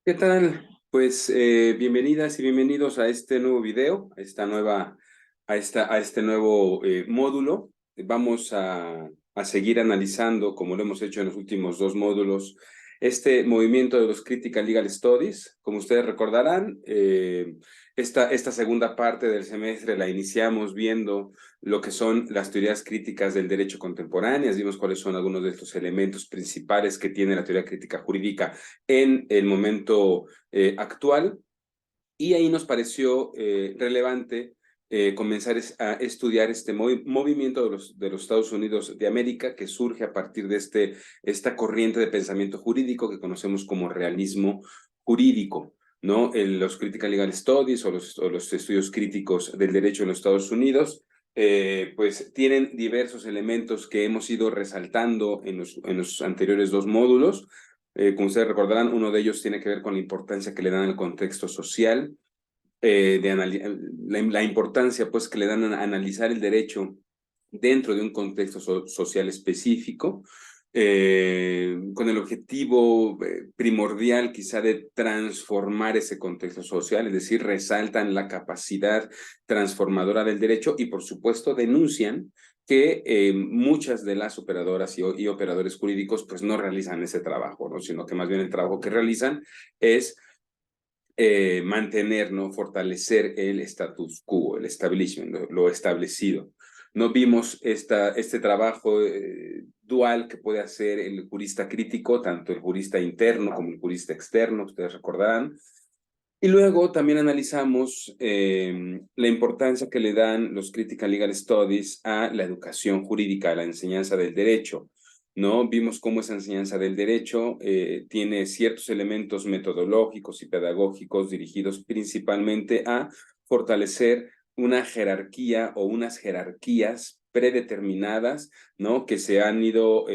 ¿Qué tal? Pues bienvenidas y bienvenidos a este nuevo video, a este nuevo módulo. Vamos a seguir analizando, como lo hemos hecho en los últimos dos módulos, este movimiento de los Critical Legal Studies. Como ustedes recordarán, esta segunda parte del semestre la iniciamos viendo lo que son las teorías críticas del derecho contemporáneas. Vimos cuáles son algunos de estos elementos principales que tiene la teoría crítica jurídica en el momento actual, y ahí nos pareció relevante comenzar a estudiar este movimiento de los Estados Unidos de América, que surge a partir de esta corriente de pensamiento jurídico que conocemos como realismo jurídico, ¿no? Los Critical Legal Studies o los estudios críticos del derecho en los Estados Unidos, pues tienen diversos elementos que hemos ido resaltando en los anteriores dos módulos. Como ustedes recordarán, uno de ellos tiene que ver con la importancia que le dan al contexto social, la importancia pues que le dan a analizar el derecho dentro de un contexto social específico, con el objetivo primordial quizá de transformar ese contexto social, es decir, resaltan la capacidad transformadora del derecho y por supuesto denuncian que muchas de las operadoras y operadores jurídicos pues no realizan ese trabajo, ¿no? Sino que más bien el trabajo que realizan es mantener, ¿no? Fortalecer el status quo, el establishment, lo establecido. No vimos este trabajo dual que puede hacer el jurista crítico, tanto el jurista interno como el jurista externo, ustedes recordarán. Y luego también analizamos la importancia que le dan los Critical Legal Studies a la educación jurídica, a la enseñanza del derecho, ¿no? Vimos cómo esa enseñanza del derecho tiene ciertos elementos metodológicos y pedagógicos dirigidos principalmente a fortalecer una jerarquía o unas jerarquías predeterminadas, ¿no? Que se han ido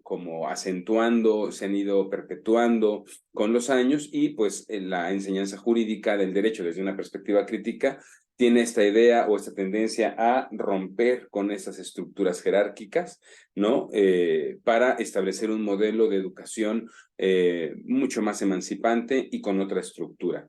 como acentuando, se han ido perpetuando con los años, y pues la enseñanza jurídica del derecho desde una perspectiva crítica tiene esta idea o esta tendencia a romper con esas estructuras jerárquicas, ¿no? Para establecer un modelo de educación mucho más emancipante y con otra estructura.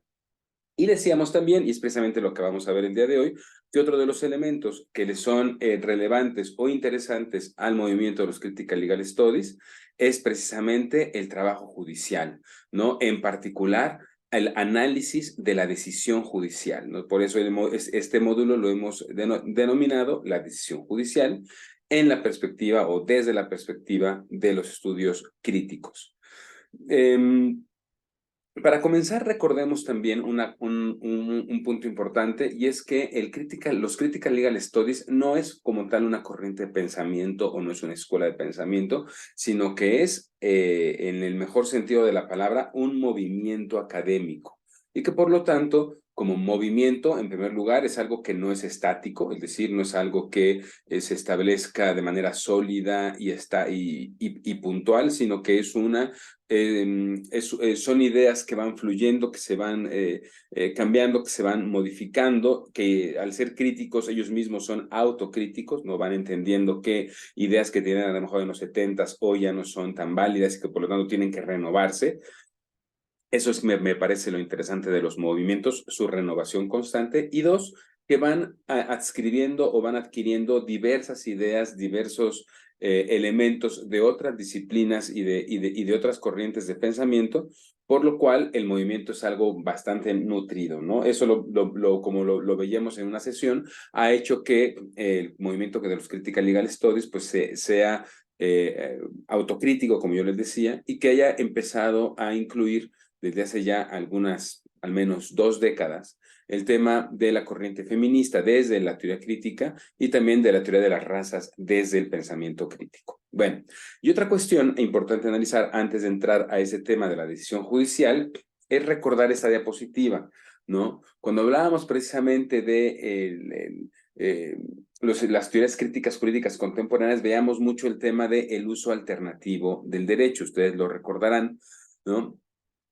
Y decíamos también, y es precisamente lo que vamos a ver el día de hoy, que otro de los elementos que le son relevantes o interesantes al movimiento de los Critical Legal Studies es precisamente el trabajo judicial, ¿no? En particular, el análisis de la decisión judicial, ¿no? Por eso este módulo lo hemos denominado la decisión judicial en la perspectiva o desde la perspectiva de los estudios críticos. Para comenzar, recordemos también un punto importante, y es que los Critical Legal Studies no es como tal una corriente de pensamiento o no es una escuela de pensamiento, sino que es, en el mejor sentido de la palabra, un movimiento académico. Y que por lo tanto, como movimiento, en primer lugar, es algo que no es estático, es decir, no es algo que se establezca de manera sólida y puntual, sino que es son ideas que van fluyendo, que se van cambiando, que se van modificando, que al ser críticos ellos mismos son autocríticos, no van entendiendo que ideas que tienen a lo mejor en los 70s hoy ya no son tan válidas y que por lo tanto tienen que renovarse. Eso me parece lo interesante de los movimientos, su renovación constante. Y dos, que van adscribiendo o van adquiriendo diversas ideas, diversos elementos de otras disciplinas y de otras corrientes de pensamiento, por lo cual el movimiento es algo bastante nutrido, ¿no? Eso como lo veíamos en una sesión, ha hecho que el movimiento de los Critical Legal Studies pues sea autocrítico, como yo les decía, y que haya empezado a incluir desde hace ya al menos 2 décadas, el tema de la corriente feminista desde la teoría crítica y también de la teoría de las razas desde el pensamiento crítico. Bueno, y otra cuestión importante analizar antes de entrar a ese tema de la decisión judicial es recordar esta diapositiva, ¿no? Cuando hablábamos precisamente de las teorías críticas jurídicas contemporáneas, veíamos mucho el tema del uso alternativo del derecho, ustedes lo recordarán, ¿no?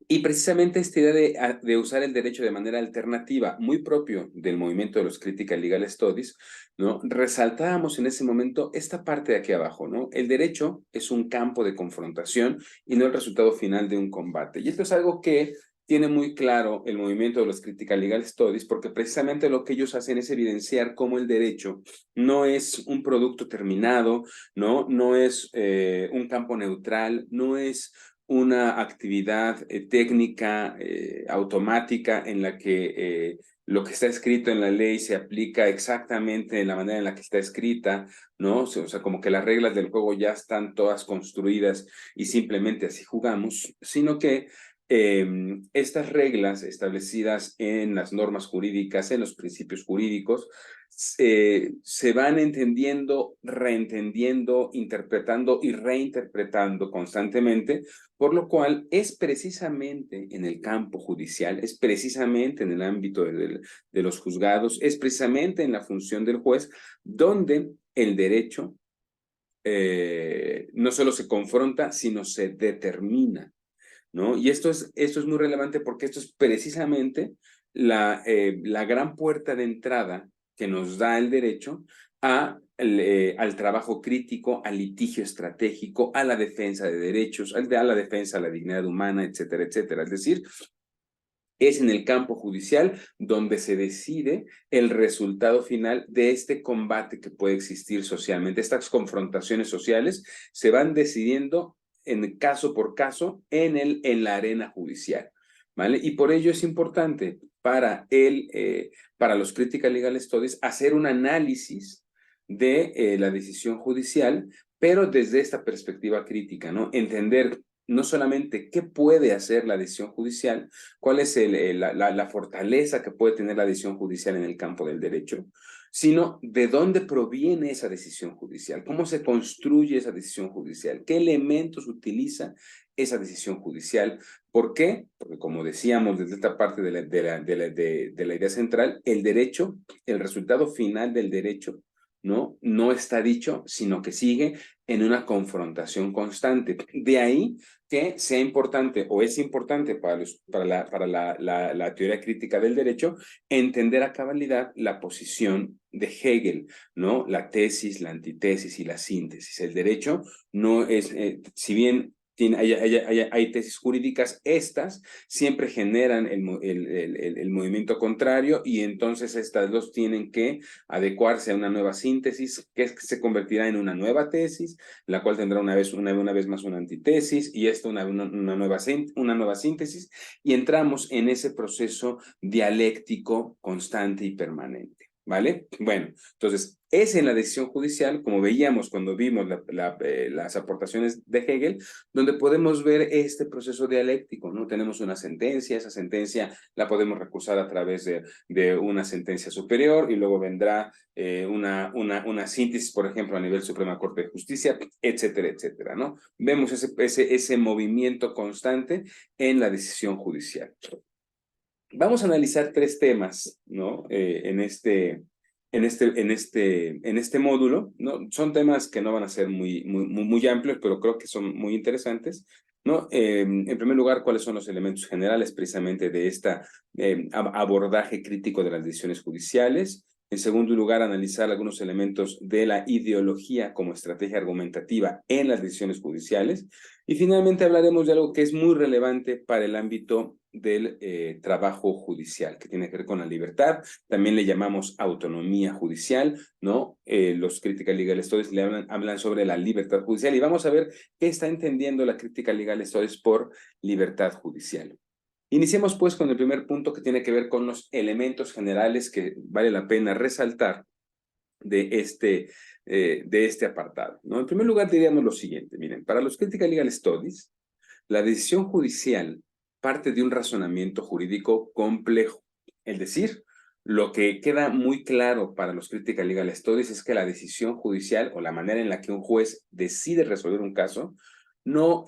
Y precisamente esta idea de usar el derecho de manera alternativa, muy propio del movimiento de los Critical Legal Studies, ¿no? Resaltábamos en ese momento esta parte de aquí abajo, ¿no? El derecho es un campo de confrontación y no el resultado final de un combate. Y esto es algo que tiene muy claro el movimiento de los Critical Legal Studies, porque precisamente lo que ellos hacen es evidenciar cómo el derecho no es un producto terminado, no es un campo neutral, no es una actividad técnica automática en la que lo que está escrito en la ley se aplica exactamente de la manera en la que está escrita, ¿no? O sea, como que las reglas del juego ya están todas construidas y simplemente así jugamos, sino que estas reglas establecidas en las normas jurídicas, en los principios jurídicos, se van entendiendo, reentendiendo, interpretando y reinterpretando constantemente, por lo cual es precisamente en el campo judicial, es precisamente en el ámbito de los juzgados, es precisamente en la función del juez, donde el derecho no solo se confronta, sino se determina, ¿no? Y esto es muy relevante porque esto es precisamente la gran puerta de entrada que nos da el derecho al trabajo crítico, al litigio estratégico, a la defensa de derechos, a la defensa de la dignidad humana, etcétera, etcétera. Es decir, es en el campo judicial donde se decide el resultado final de este combate que puede existir socialmente. Estas confrontaciones sociales se van decidiendo en caso por caso en la arena judicial, ¿vale? Y por ello es importante para los Critical Legal Studies hacer un análisis de la decisión judicial, pero desde esta perspectiva crítica, ¿no? Entender no solamente qué puede hacer la decisión judicial, cuál es la fortaleza que puede tener la decisión judicial en el campo del derecho, sino de dónde proviene esa decisión judicial, cómo se construye esa decisión judicial, qué elementos utiliza esa decisión judicial. ¿Por qué? Porque como decíamos desde esta parte de la idea central, el derecho, el resultado final del derecho, no está dicho, sino que sigue en una confrontación constante. De ahí que sea importante o es importante para la teoría crítica del derecho entender a cabalidad la posición de Hegel, ¿no? La tesis, la antitesis y la síntesis. El derecho no es, si bien hay tesis jurídicas, estas siempre generan el movimiento contrario y entonces estas dos tienen que adecuarse a una nueva síntesis que se convertirá en una nueva tesis, la cual tendrá una vez más una antitesis y esto una nueva síntesis y entramos en ese proceso dialéctico constante y permanente. ¿Vale? Bueno, entonces es en la decisión judicial, como veíamos cuando vimos las aportaciones de Hegel, donde podemos ver este proceso dialéctico, ¿no? Tenemos una sentencia, esa sentencia la podemos recusar a través de una sentencia superior y luego vendrá una síntesis, por ejemplo, a nivel Suprema Corte de Justicia, etcétera, etcétera, ¿no? Vemos ese movimiento constante en la decisión judicial. Vamos a analizar tres temas, ¿no? En este módulo, ¿no? Son temas que no van a ser muy amplios, pero creo que son muy interesantes, ¿no? En primer lugar, ¿cuáles son los elementos generales precisamente de este abordaje crítico de las decisiones judiciales? En segundo lugar, analizar algunos elementos de la ideología como estrategia argumentativa en las decisiones judiciales. Y finalmente hablaremos de algo que es muy relevante para el ámbito del trabajo judicial, que tiene que ver con la libertad. También le llamamos autonomía judicial, ¿no? Los Critical Legal Studies hablan sobre la libertad judicial y vamos a ver qué está entendiendo la Critical Legal Studies por libertad judicial. Iniciemos pues con el primer punto que tiene que ver con los elementos generales que vale la pena resaltar de este apartado, ¿no? En primer lugar diríamos lo siguiente, miren, para los Critical Legal Studies, la decisión judicial parte de un razonamiento jurídico complejo, es decir, lo que queda muy claro para los Critical Legal Studies es que la decisión judicial o la manera en la que un juez decide resolver un caso no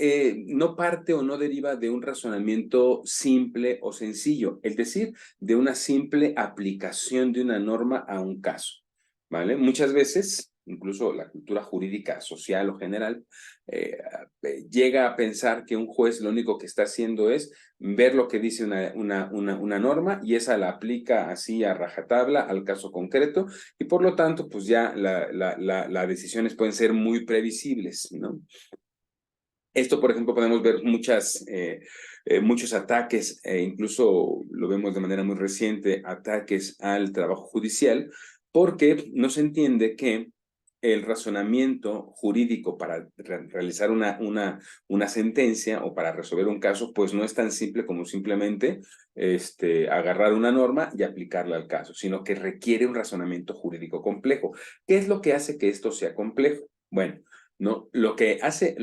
parte o no deriva de un razonamiento simple o sencillo, es decir, de una simple aplicación de una norma a un caso, ¿vale? Muchas veces, incluso la cultura jurídica social o general, llega a pensar que un juez lo único que está haciendo es ver lo que dice una norma y esa la aplica así a rajatabla al caso concreto y por lo tanto, pues ya las decisiones pueden ser muy previsibles, ¿no? Esto, por ejemplo, podemos ver muchos ataques, incluso lo vemos de manera muy reciente, ataques al trabajo judicial, porque no se entiende que el razonamiento jurídico para realizar una sentencia o para resolver un caso, pues no es tan simple como simplemente agarrar una norma y aplicarla al caso, sino que requiere un razonamiento jurídico complejo. ¿Qué es lo que hace que esto sea complejo? Bueno, ¿no? Lo que hace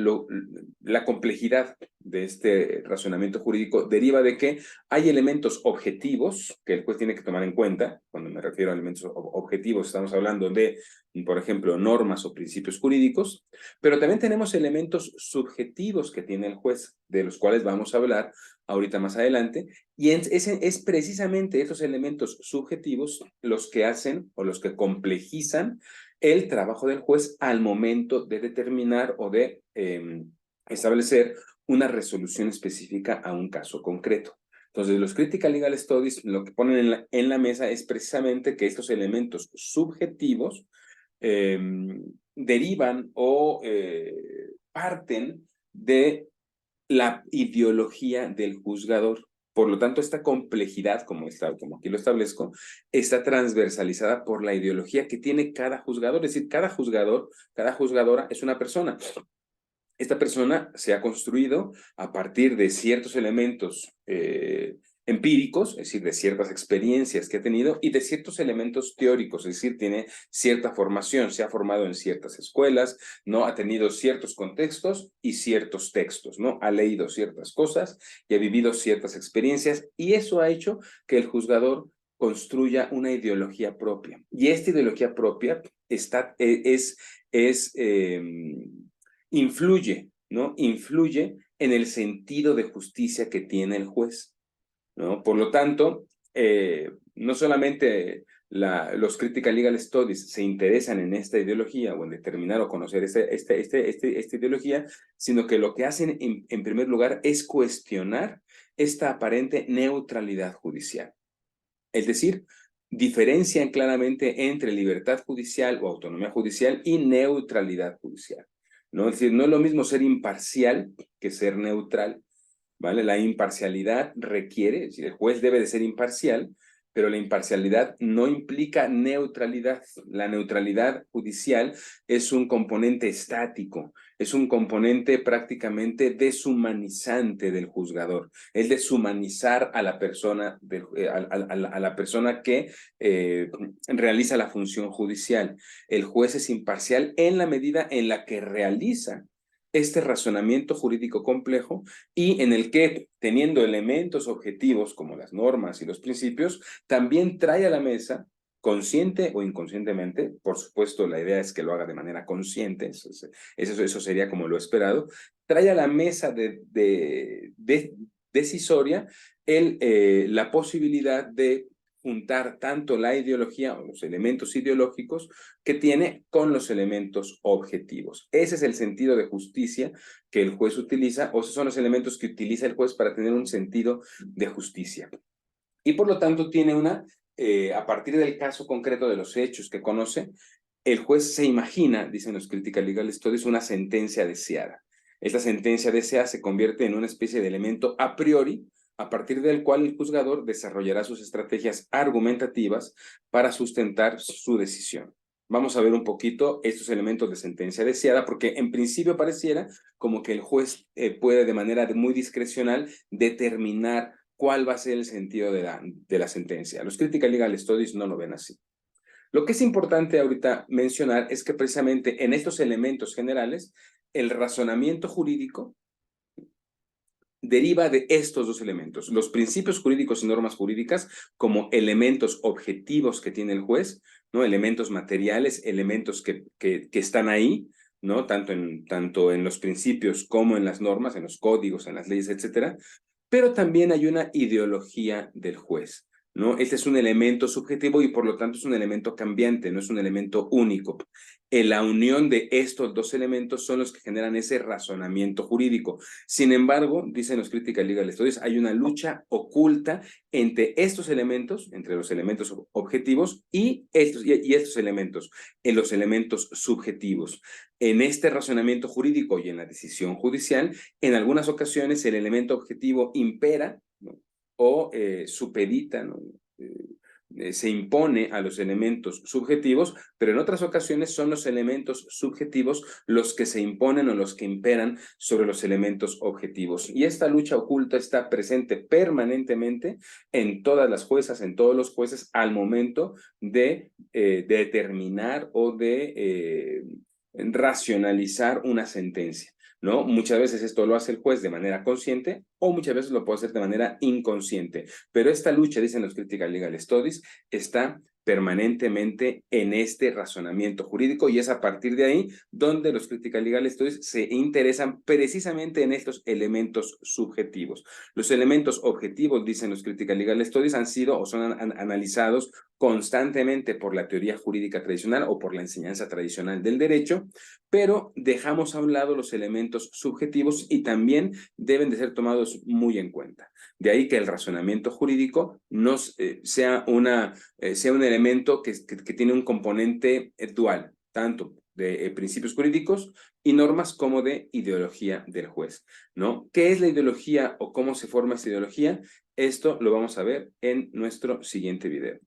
la complejidad de este razonamiento jurídico deriva de que hay elementos objetivos que el juez tiene que tomar en cuenta. Cuando me refiero a elementos objetivos, estamos hablando de, por ejemplo, normas o principios jurídicos, pero también tenemos elementos subjetivos que tiene el juez, de los cuales vamos a hablar ahorita más adelante, y es precisamente esos elementos subjetivos los que hacen o los que complejizan el trabajo del juez al momento de determinar o de establecer una resolución específica a un caso concreto. Entonces, los Critical Legal Studies lo que ponen en la mesa es precisamente que estos elementos subjetivos derivan o parten de la ideología del juzgador. Por lo tanto, esta complejidad, como aquí lo establezco, está transversalizada por la ideología que tiene cada juzgador. Es decir, cada juzgador, cada juzgadora es una persona. Esta persona se ha construido a partir de ciertos elementos empíricos, es decir, de ciertas experiencias que ha tenido y de ciertos elementos teóricos, es decir, tiene cierta formación, se ha formado en ciertas escuelas, ¿no? Ha tenido ciertos contextos y ciertos textos, ¿no? Ha leído ciertas cosas y ha vivido ciertas experiencias y eso ha hecho que el juzgador construya una ideología propia. Y esta ideología propia influye, ¿no? Influye en el sentido de justicia que tiene el juez, ¿no? Por lo tanto, no solamente los Critical Legal Studies se interesan en esta ideología o en determinar o conocer esta ideología, sino que lo que hacen en primer lugar es cuestionar esta aparente neutralidad judicial. Es decir, diferencian claramente entre libertad judicial o autonomía judicial y neutralidad judicial, ¿no? Es decir, no es lo mismo ser imparcial que ser neutral, ¿vale? La imparcialidad requiere, es decir, el juez debe de ser imparcial, pero la imparcialidad no implica neutralidad. La neutralidad judicial es un componente estático, es un componente prácticamente deshumanizante del juzgador, es deshumanizar a la persona, a la persona que realiza la función judicial. El juez es imparcial en la medida en la que realiza este razonamiento jurídico complejo y en el que, teniendo elementos objetivos como las normas y los principios, también trae a la mesa, consciente o inconscientemente, por supuesto la idea es que lo haga de manera consciente, eso sería como lo esperado, trae a la mesa decisoria la posibilidad de juntar tanto la ideología o los elementos ideológicos que tiene con los elementos objetivos. Ese es el sentido de justicia que el juez utiliza, o esos son los elementos que utiliza el juez para tener un sentido de justicia. Y por lo tanto tiene a partir del caso concreto de los hechos que conoce, el juez se imagina, dicen los Critical Legal Studies, una sentencia deseada. Esta sentencia deseada se convierte en una especie de elemento a priori, a partir del cual el juzgador desarrollará sus estrategias argumentativas para sustentar su decisión. Vamos a ver un poquito estos elementos de sentencia deseada, porque en principio pareciera como que el juez puede de manera muy discrecional determinar cuál va a ser el sentido de la sentencia. Los Critical Legal Studies no lo ven así. Lo que es importante ahorita mencionar es que precisamente en estos elementos generales, el razonamiento jurídico deriva de estos dos elementos, los principios jurídicos y normas jurídicas como elementos objetivos que tiene el juez, ¿no? Elementos materiales, elementos que están ahí, ¿no? Tanto en los principios como en las normas, en los códigos, en las leyes, etcétera. Pero también hay una ideología del juez, ¿no? Este es un elemento subjetivo y por lo tanto es un elemento cambiante, no es un elemento único. La unión de estos dos elementos son los que generan ese razonamiento jurídico. Sin embargo, dicen los Critical Legal Studies, hay una lucha oculta entre estos elementos, entre los elementos objetivos y estos elementos, en los elementos subjetivos. En este razonamiento jurídico y en la decisión judicial, en algunas ocasiones el elemento objetivo impera, ¿no? O supedita, ¿no? Se impone a los elementos subjetivos, pero en otras ocasiones son los elementos subjetivos los que se imponen o los que imperan sobre los elementos objetivos. Y esta lucha oculta está presente permanentemente en todas las juezas, en todos los jueces, al momento de determinar o de racionalizar una sentencia, ¿no? Muchas veces esto lo hace el juez de manera consciente o muchas veces lo puede hacer de manera inconsciente. Pero esta lucha, dicen los Critical Legal Studies, está permanentemente en este razonamiento jurídico y es a partir de ahí donde los Critical Legal Studies se interesan precisamente en estos elementos subjetivos. Los elementos objetivos, dicen los Critical Legal Studies, han sido o son analizados constantemente por la teoría jurídica tradicional o por la enseñanza tradicional del derecho, pero dejamos a un lado los elementos subjetivos y también deben de ser tomados muy en cuenta. De ahí que el razonamiento jurídico sea un elemento que tiene un componente dual, tanto de principios jurídicos y normas como de ideología del juez, ¿no? ¿Qué es la ideología o cómo se forma esa ideología? Esto lo vamos a ver en nuestro siguiente video.